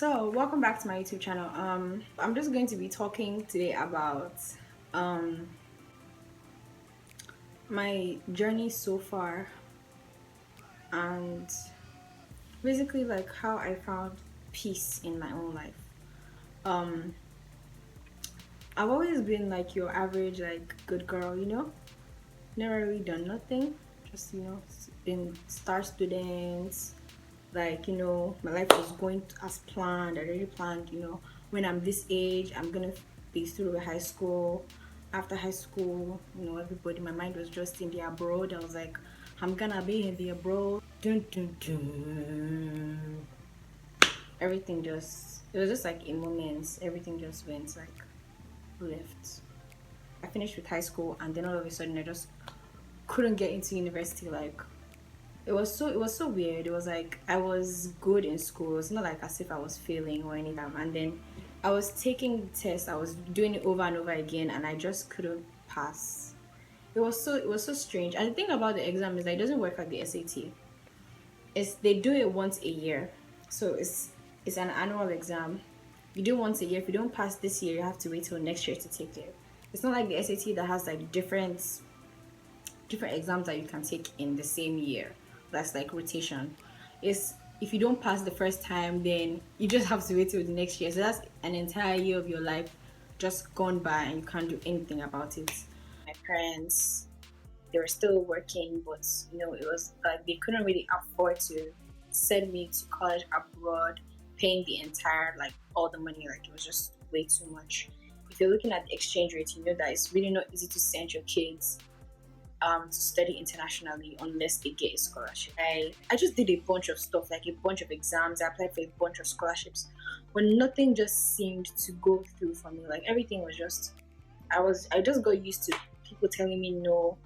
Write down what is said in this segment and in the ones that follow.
So, welcome back to my YouTube channel. I'm just going to be talking today about um my journey so far and basically like how I found peace in my own life. Um I've always been like your average like good girl, Never really done nothing. Just, been star students. Like, my life was going as planned. I already planned, when I'm this age, I'm gonna be through high school. After high school, everybody, my mind was just in the abroad. I was like, I'm gonna be in the abroad. Dun, dun, dun. Everything just, it was just like in moments, everything just went like left. I finished with high school, and then all of a sudden I just couldn't get into university. Like, it was so weird. It was like I was good in school. It's not like as if I was failing or anything. And then I was taking tests. I was doing it over and over again, and I just couldn't pass. It was so strange. And the thing about the exam is that it doesn't work like the SAT. It's they do it once a year, so it's an annual exam. You do once a year. If you don't pass this year, you have to wait till next year to take it. It's not like the SAT that has like different exams that you can take in the same year. That's like rotation. Is if you don't pass the first time, then you just have to wait till the next year. So that's an entire year of your life just gone by and you can't do anything about it. My parents, they were still working, but it was like they couldn't really afford to send me to college abroad, paying the entire like all the money. Like it was just way too much. If you're looking at the exchange rate, you know that it's really not easy to send your kids to study internationally unless they get a scholarship. I just did a bunch of stuff, like a bunch of exams. I applied for a bunch of scholarships, but nothing just seemed to go through for me. Like everything was just, I just got used to people telling me no.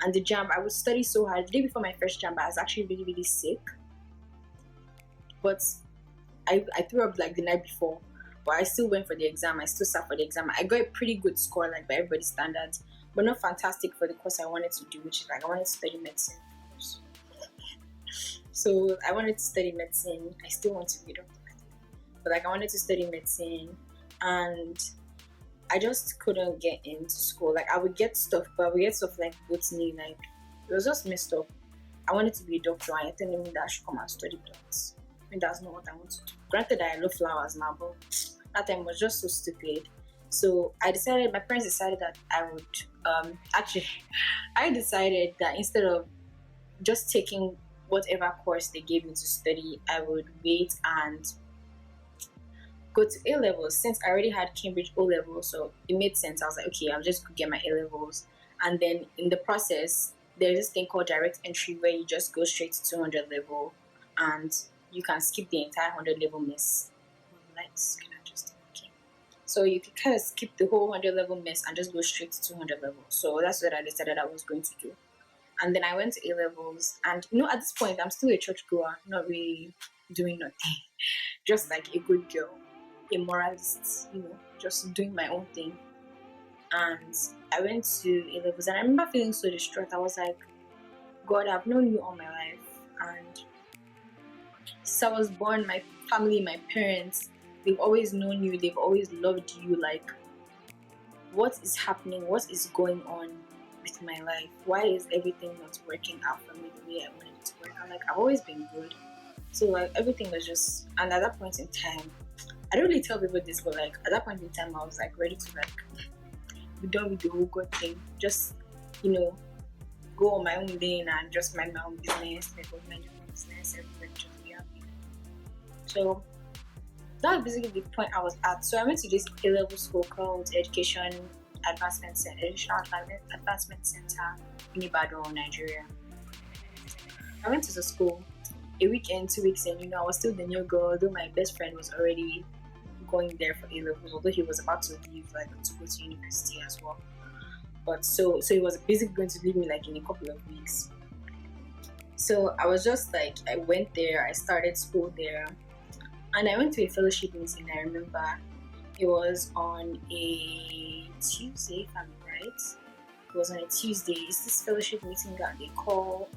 And the jam, I would study so hard. The day before my first jam, I was actually really, really sick. But I threw up like the night before. But I still went for the exam. I still sat for the exam. I got a pretty good score, like by everybody's standards, but not fantastic for the course I wanted to do, which is like I wanted to study medicine. So I wanted to study medicine. I still want to be a doctor, but like I wanted to study medicine, and I just couldn't get into school. Like I would get stuff, but I would get stuff like botany. Like it was just messed up. I wanted to be a doctor, and you're telling me that I should come and study plants. I mean, that's not what I want to do. Granted, I love flowers now, but that time was just so stupid. So my parents decided that I would, actually, I decided that instead of just taking whatever course they gave me to study, I would wait and go to A levels. Since I already had Cambridge O levels, so it made sense. I was like, okay, I'll just get my A levels, and then in the process, there's this thing called direct entry where you just go straight to 200 level, and you can skip the entire 100 level mess. Lights can adjust. Okay, so you can kind of skip the whole 100 level mess and just go straight to 200 level. So that's what I decided I was going to do. And then I went to A levels, and at this point, I'm still a church goer, not really doing nothing, just like a good girl, a moralist, just doing my own thing. And I went to A levels, and I remember feeling so distraught. I was like, God, I've known you all my life, and since I was born, my family, my parents, they've always known you, they've always loved you. Like, what is happening? What is going on with my life? Why is everything not working out for me the way I wanted it to work? I'm like, I've always been good. So like everything was just, and at that point in time, I don't really tell people this, but like at that point in time, I was like ready to like be done with the whole God thing. Just, go on my own lane and just mind my own business. Like, mind your own business. Everybody just be happy. So that was basically the point I was at. So I went to this A-level school called Education Advancement Center, Educational Advancement Center in Ibadan, Nigeria. I went to the school a week in, 2 weeks in. I was still the new girl, though my best friend was already going there for A-levels, although he was about to leave, like to go to university as well. But so he was basically going to leave me like in a couple of weeks. So I was just like, I went there, I started school there, and I went to a fellowship meeting. I remember it was on a Tuesday, if I'm right. It was on a Tuesday. It's this fellowship meeting that they call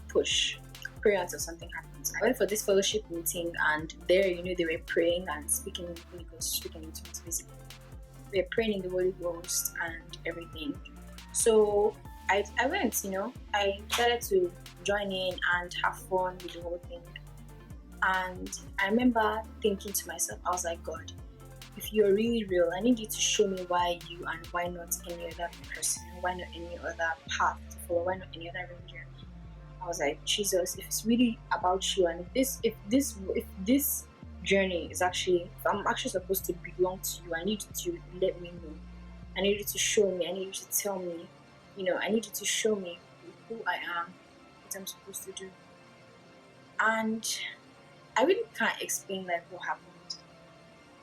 push. pray until something happens. I went for this fellowship meeting, and there, they were praying and speaking in the Holy Ghost, speaking in tongues, basically. They were praying in the Holy Ghost and everything. So I went, I started to join in and have fun with the whole thing. And I remember thinking to myself, I was like, God, if you're really real, I need you to show me why you and why not any other person, why not any other path to follow, why not any other religion. I was like, Jesus, if it's really about you, and if this journey is actually, if I'm actually supposed to belong to you, I need you to let me know. I need you to show me. I need you to tell me. I need you to show me who I am, what I'm supposed to do. And I really can't explain like what happened.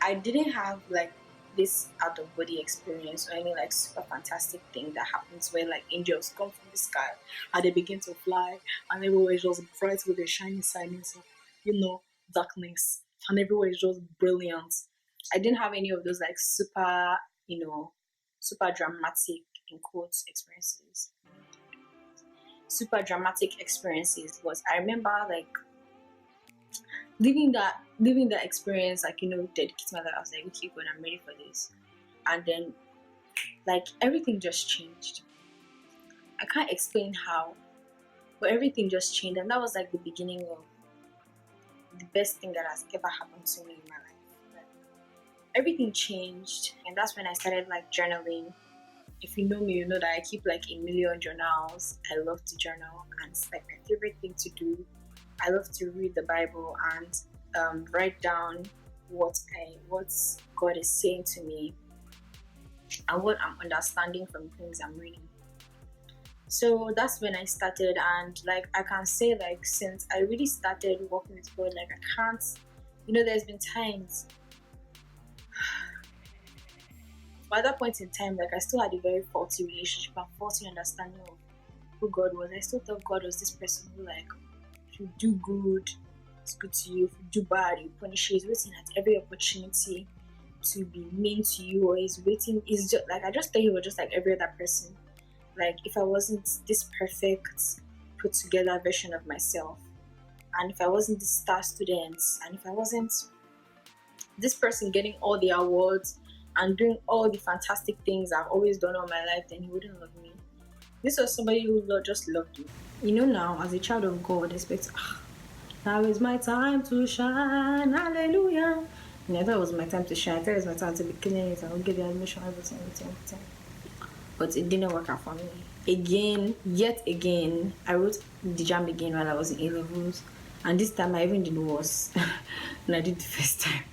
I didn't have like this out of body experience or any like super fantastic thing that happens where like angels come from the sky and they begin to fly and everywhere is just bright with a shiny signs of darkness, and everywhere is just brilliant. I didn't have any of those like super dramatic in quotes experiences. Super dramatic experiences, but I remember like living that experience, like dedicating my life. I was like, okay, good, I'm ready for this. And then like everything just changed. I can't explain how, but everything just changed, and that was like the beginning of the best thing that has ever happened to me in my life. Like, everything changed, and that's when I started like journaling. If you know me, you know that I keep like a million journals. I love to journal, and it's like my favorite thing to do. I love to read the Bible and write down what God is saying to me and what I'm understanding from things I'm reading. So that's when I started, and like I can say, like since I really started working with God, like I can't, there's been times. But at that point in time, like I still had a very faulty relationship and faulty understanding of who God was. I still thought God was this person who, like, if you do good, it's good to you. If you do bad, you punish you. He's waiting at every opportunity to be mean to you, or he's waiting. He's just like, I just thought he was just like every other person. Like if I wasn't this perfect, put together version of myself, and if I wasn't this star student, and if I wasn't this person getting all the awards and doing all the fantastic things I've always done all my life, then he wouldn't love me. This was somebody who just loved me. Now, as a child of God, I expect, now is my time to shine, hallelujah. And I thought it was my time to shine. I thought it was my time to be killing it. I would get the admission, everything. But it didn't work out for me. Yet again, I wrote the jam again while I was in A-levels. And this time I even did worse than I did the first time.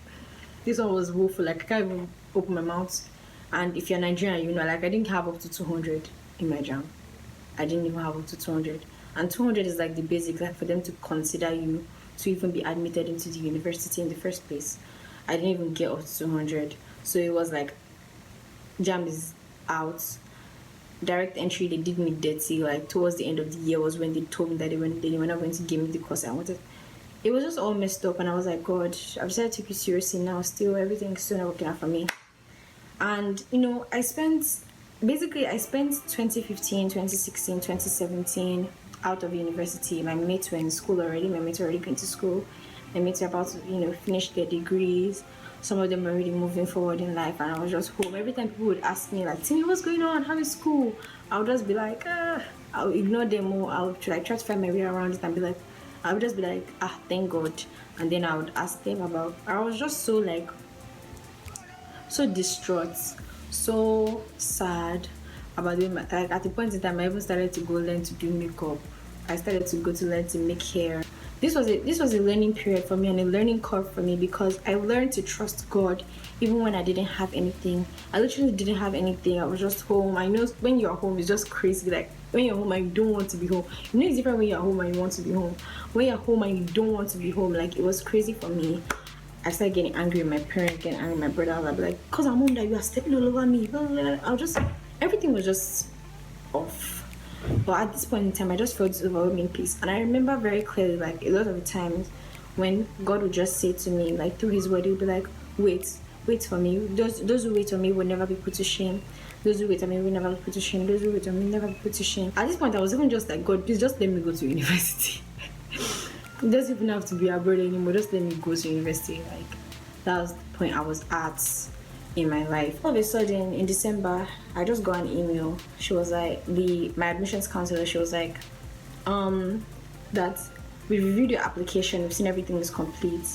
This one was woeful. Like, I can't even open my mouth. And if you're Nigerian, like I didn't have up to 200 in my jam. I didn't even have up to 200. And 200 is like the basic, like for them to consider you to even be admitted into the university in the first place. I didn't even get up to 200. So it was like, jam is out. Direct entry, they did me dirty. Like towards the end of the year was when they told me that they were not going to give me the course I wanted. It was just all messed up, and I was like, God, I've decided to take it seriously now. Still, everything's still not working out for me. And I spent 2015, 2016, 2017 out of university. My mates were in school already. My mates were already going to school. My mates were about to finish their degrees. Some of them were already moving forward in life, and I was just home. Every time people would ask me like, Timi, what's going on? How is school? I would just be like, I'll ignore them, or I'll try to find my way around it and be like, I would just be like, thank God. And then I would ask them about, I was just so like, so distraught, so sad about doing like at the point in time I even started to go learn to do makeup. I started to go to learn to make hair. This was a learning period for me and a learning curve for me, because I learned to trust God even when I didn't have anything. I literally didn't have anything. I was just home. I know when you're home it's just crazy. Like when you're home and you don't want to be home. It's different when you're home and you want to be home. When you're home and you don't want to be home, like it was crazy for me. I started getting angry with my parents, getting angry with my brother. I was like, cause I'm home that you are stepping all over me. Everything was just off. But at this point in time, I just felt this overwhelming peace. And I remember very clearly, like a lot of the times when God would just say to me, like through his word, he would be like, wait for me. Those who wait on me will never be put to shame. Those who wait on me will never be put to shame. Those who wait on me will never be put to shame. At this point, I was even just like, God, please just let me go to university. It doesn't even have to be abroad anymore. Just let me go to university. Like that was the point I was at in my life. All of a sudden, in December, I just got an email. She was like, the my admissions counselor. She was like, that we reviewed your application. We've seen everything is complete,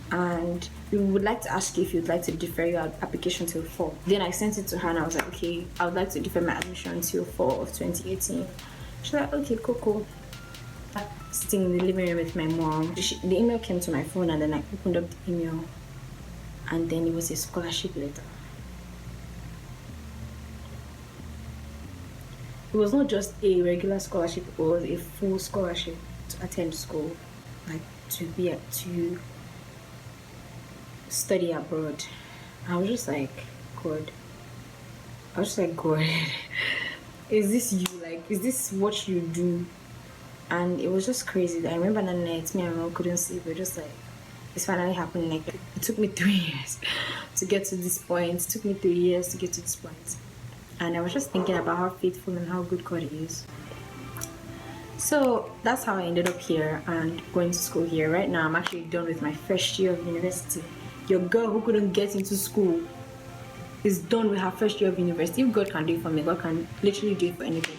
and we would like to ask you if you'd like to defer your application till fall. Then I sent it to her, and I was like, okay, I would like to defer my admission till fall of 2018. She's like, okay, cool. Sitting in the living room with my mom, the email came to my phone, and then I opened up the email, and then it was a scholarship letter. It was not just a regular scholarship, it was a full scholarship to attend school, like to study abroad. I was just like, God. God, is this you? Like, is this what you do? And it was just crazy. I remember that night, me and my mom couldn't sleep. We were just like, it's finally happened. Like, it took me 3 years to get to this point. It took me 3 years to get to this point. And I was just thinking about how faithful and how good God is. So that's how I ended up here and going to school here. Right now, I'm actually done with my first year of university. Your girl who couldn't get into school is done with her first year of university. If God can do it for me, God can literally do it for anybody.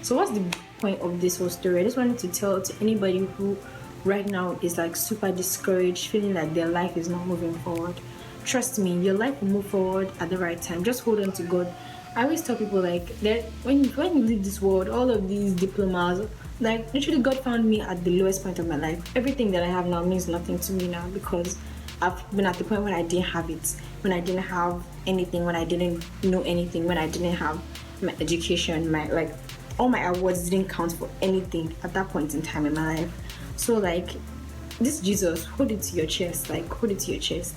So what's the point of this whole story? I just wanted to tell to anybody who right now is like super discouraged, feeling like their life is not moving forward. Trust me, your life will move forward at the right time. Just hold on to God. I always tell people like that when you leave this world, all of these diplomas, like literally God found me at the lowest point of my life. Everything that I have now means nothing to me now because I've been at the point when I didn't have it, when I didn't have anything, when I didn't know anything, when I didn't have my education, my like all my awards didn't count for anything at that point in time in my life. So like this Jesus, hold it to your chest, like hold it to your chest.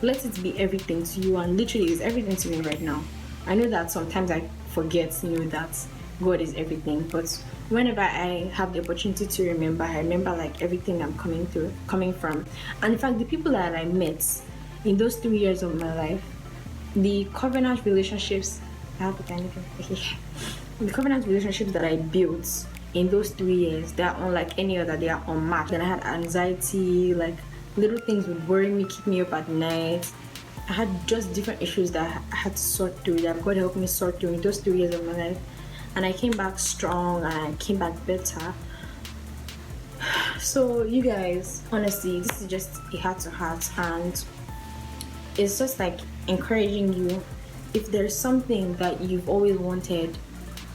Let it be everything to you, and literally is everything to me right now. I know that sometimes I forget, that God is everything, but whenever I have the opportunity to remember, I remember like everything I'm coming from. And in fact, the people that I met in those 3 years of my life, the covenant relationships, I have the covenant relationships that I built in those 3 years, they are unlike any other. They are unmatched. Then I had anxiety, like little things would worry me, keep me up at night. I had just different issues that I had to sort through, that God helped me sort through in those 3 years of my life. And I came back strong and I came back better. So you guys, honestly, this is just a heart to heart, and it's just like encouraging you. If there's something that you've always wanted,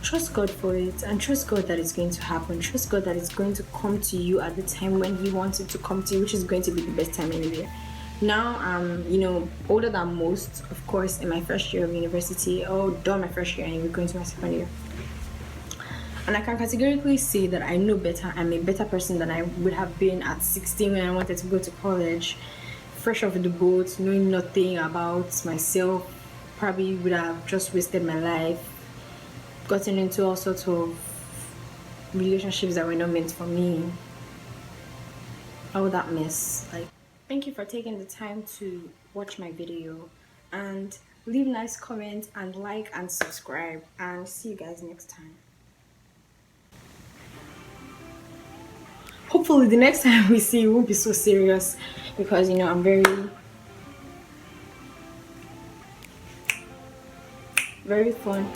trust God for it, and trust God that it's going to happen. Trust God that it's going to come to you at the time when He wants it to come to you, which is going to be the best time anyway. Now I'm, older than most, of course, in my first year of university. Done my first year and we're going to my second year. And I can categorically say that I know better. I'm a better person than I would have been at 16 when I wanted to go to college. Fresh off the boat, knowing nothing about myself, probably would have just wasted my life, gotten into all sorts of relationships that were not meant for me. All that mess. Thank you for taking the time to watch my video, and leave nice comments and like and subscribe, and see you guys next time. Hopefully the next time we see it won't be so serious, because I'm very fun.